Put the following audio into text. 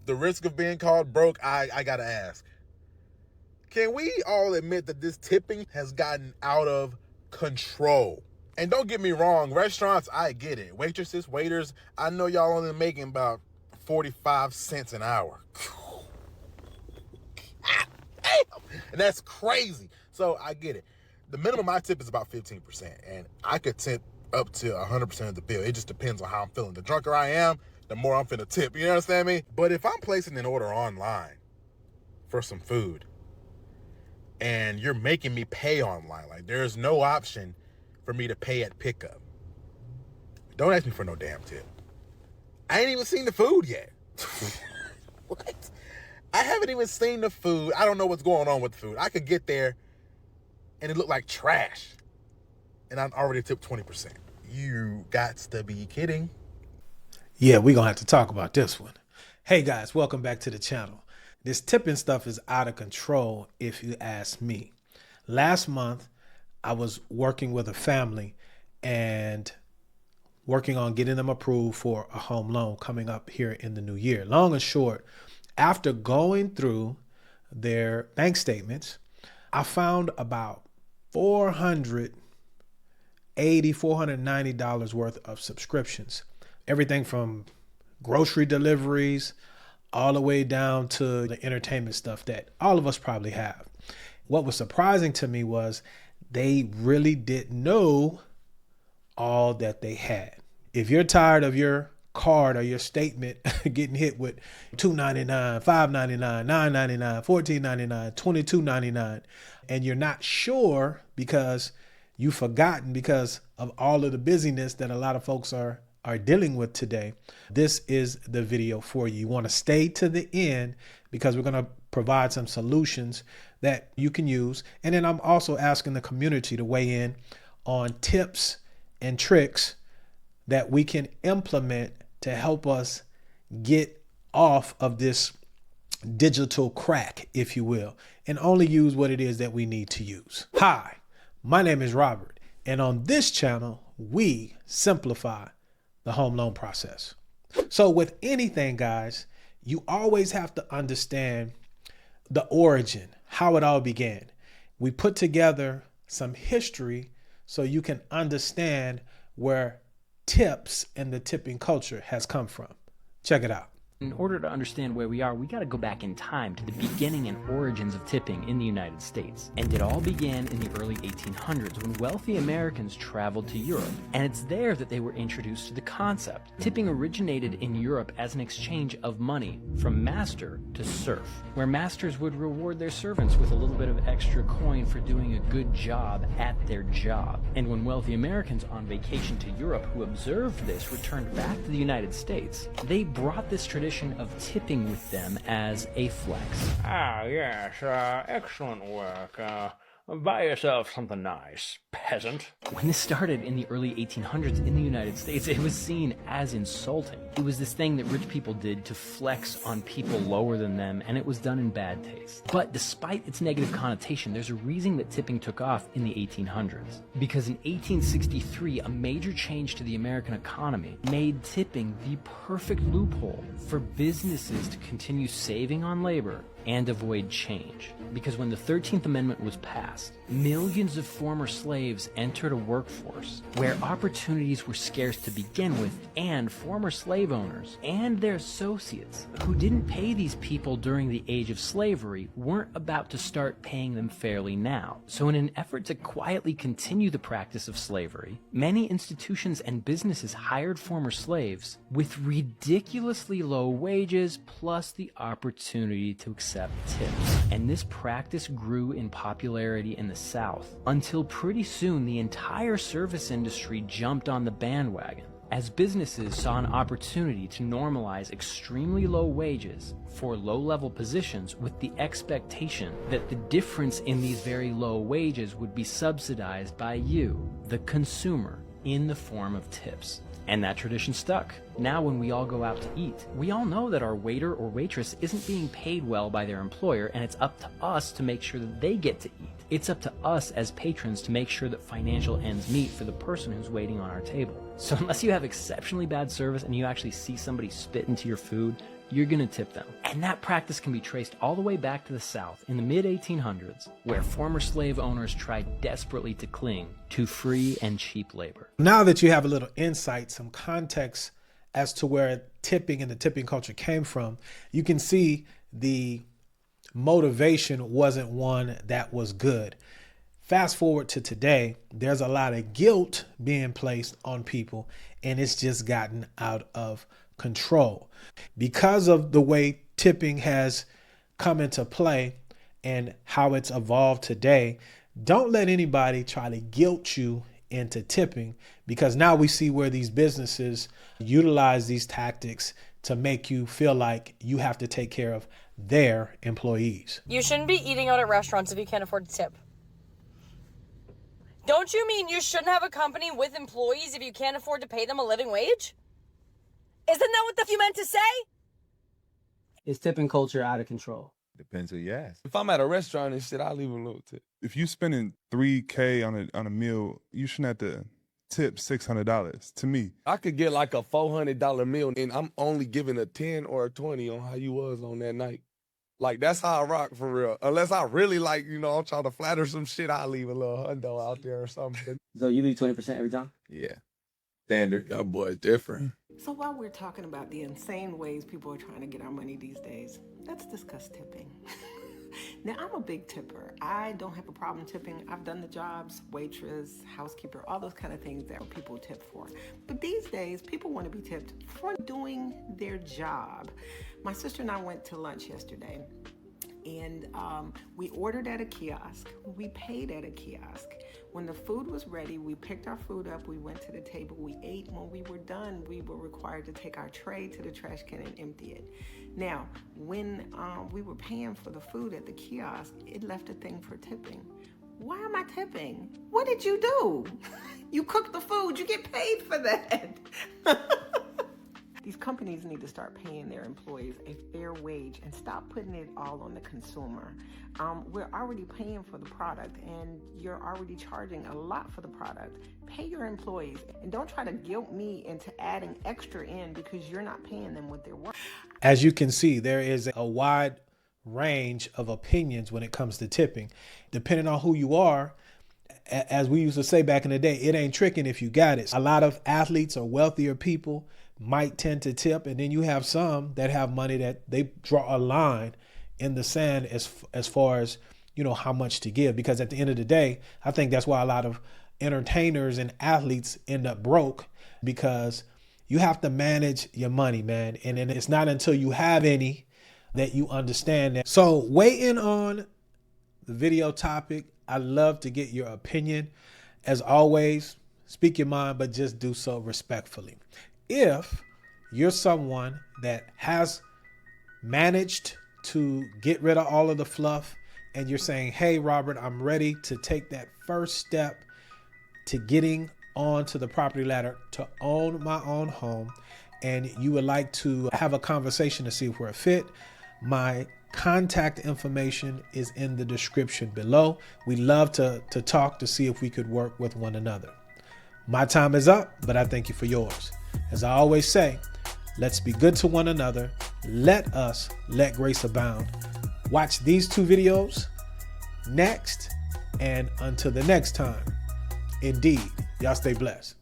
the risk of being called broke, I gotta ask. Can we all admit that this tipping has gotten out of control? And don't get me wrong, restaurants, I get it. Waitresses, waiters, I know y'all only making about 45 cents an hour. And that's crazy. So I get it. The minimum I tip is about 15%, and I could tip up to 100% of the bill. It just depends on how I'm feeling. The drunker I am, the more I'm finna tip. You understand me? But if I'm placing an order online for some food and you're making me pay online, like there's no option for me to pay at pickup, don't ask me for no damn tip. I ain't even seen the food yet. What? I haven't even seen the food. I don't know what's going on with the food. I could get there and it looked like trash, and I already tipped 20%. You got to be kidding. Yeah, we're going to have to talk about this one. Hey guys, welcome back to the channel. This tipping stuff is out of control if you ask me. Last month, I was working with a family and working on getting them approved for a home loan coming up here in the new year. Long and short, after going through their bank statements, I found about $490 worth of subscriptions. Everything from grocery deliveries all the way down to the entertainment stuff that all of us probably have. What was surprising to me was they really didn't know all that they had. If you're tired of your card or your statement getting hit with $2.99, $5.99, $9.99, $14.99, $22.99, and you're not sure because you've forgotten because of all of the busyness that a lot of folks are dealing with today, this is the video for you. You want to stay to the end because we're going to provide some solutions that you can use. And then I'm also asking the community to weigh in on tips and tricks that we can implement to help us get off of this digital crack, if you will, and only use what it is that we need to use. Hi, my name is Robert, and on this channel, we simplify the home loan process. So with anything, guys, you always have to understand the origin, how it all began. We put together some history so you can understand where tips and the tipping culture has come from. Check it out. In order to understand where we are, we got to go back in time to the beginning and origins of tipping in the United States. And it all began in the early 1800s when wealthy Americans traveled to Europe. And it's there that they were introduced to the concept. Tipping originated in Europe as an exchange of money from master to serf, where masters would reward their servants with a little bit of extra coin for doing a good job at their job. And when wealthy Americans on vacation to Europe who observed this returned back to the United States, they brought this tradition of tipping with them as a flex. Ah, yes, excellent work. Buy yourself something nice, peasant. When this started in the early 1800s in the United States, it was seen as insulting. It was this thing that rich people did to flex on people lower than them, and it was done in bad taste. But despite its negative connotation, there's a reason that tipping took off in the 1800s. Because in 1863, a major change to the American economy made tipping the perfect loophole for businesses to continue saving on labor and avoid change. Because when the 13th Amendment was passed, millions of former slaves entered a workforce where opportunities were scarce to begin with, and former slave owners and their associates who didn't pay these people during the age of slavery weren't about to start paying them fairly now. So in an effort to quietly continue the practice of slavery, many institutions and businesses hired former slaves with ridiculously low wages plus the opportunity to accept tips. And this practice grew in popularity in the South until pretty soon the entire service industry jumped on the bandwagon as businesses saw an opportunity to normalize extremely low wages for low-level positions with the expectation that the difference in these very low wages would be subsidized by you, the consumer, in the form of tips. And that tradition stuck. Now when we all go out to eat, we all know that our waiter or waitress isn't being paid well by their employer, and it's up to us to make sure that they get to eat. It's up to us as patrons to make sure that financial ends meet for the person who's waiting on our table. So unless you have exceptionally bad service and you actually see somebody spit into your food, you're going to tip them. And that practice can be traced all the way back to the South in the mid-1800s, where former slave owners tried desperately to cling to free and cheap labor. Now that you have a little insight, some context as to where tipping and the tipping culture came from, you can see the motivation wasn't one that was good. Fast forward to today, there's a lot of guilt being placed on people, and it's just gotten out of control. Because of the way tipping has come into play and how it's evolved today, don't let anybody try to guilt you into tipping, because now we see where these businesses utilize these tactics to make you feel like you have to take care of their employees. You shouldn't be eating out at restaurants if you can't afford to tip. Don't you mean you shouldn't have a company with employees if you can't afford to pay them a living wage? Isn't that what you meant to say? Is tipping culture out of control? Depends who you ask. If I'm at a restaurant and shit, I'll leave a little tip. If you spending $3K on a meal, you shouldn't have to tip $600 to me. I could get like a $400 meal and I'm only giving a 10 or a 20 on how you was on that night. Like, that's how I rock for real. Unless I really like, I'm trying to flatter some shit, I'll leave a little hundo out there or something. So you leave 20% every time? Yeah. Standard. That boy's different. So while we're talking about the insane ways people are trying to get our money these days, let's discuss tipping. Now, I'm a big tipper. I don't have a problem tipping. I've done the jobs, waitress, housekeeper, all those kind of things that people tip for. But these days, people want to be tipped for doing their job. My sister and I went to lunch yesterday, and we ordered at a kiosk. We paid at a kiosk. When the food was ready, we picked our food up, we went to the table, we ate. When we were done, we were required to take our tray to the trash can and empty it. Now, when we were paying for the food at the kiosk, it left a thing for tipping. Why am I tipping? What did you do? You cooked the food, you get paid for that. These companies need to start paying their employees a fair wage and stop putting it all on the consumer. We're already paying for the product and you're already charging a lot for the product. Pay your employees and don't try to guilt me into adding extra in because you're not paying them what they're worth. As you can see, there is a wide range of opinions when it comes to tipping. Depending on who you are, as we used to say back in the day, it ain't tricking if you got it. A lot of athletes or wealthier people might tend to tip, and then you have some that have money that they draw a line in the sand as far as how much to give, because at the end of the day, I think that's why a lot of entertainers and athletes end up broke, because you have to manage your money, man, and then it's not until you have any that you understand that. So weigh in on the video topic. I love to get your opinion. As always, speak your mind, but just do so respectfully. If you're someone that has managed to get rid of all of the fluff and you're saying, hey, Robert, I'm ready to take that first step to getting onto the property ladder to own my own home, and you would like to have a conversation to see if we're a fit, my contact information is in the description below. We love to talk to see if we could work with one another. My time is up, but I thank you for yours. As I always say, let's be good to one another. Let us let grace abound. Watch these 2 videos next, and until the next time, indeed, y'all stay blessed.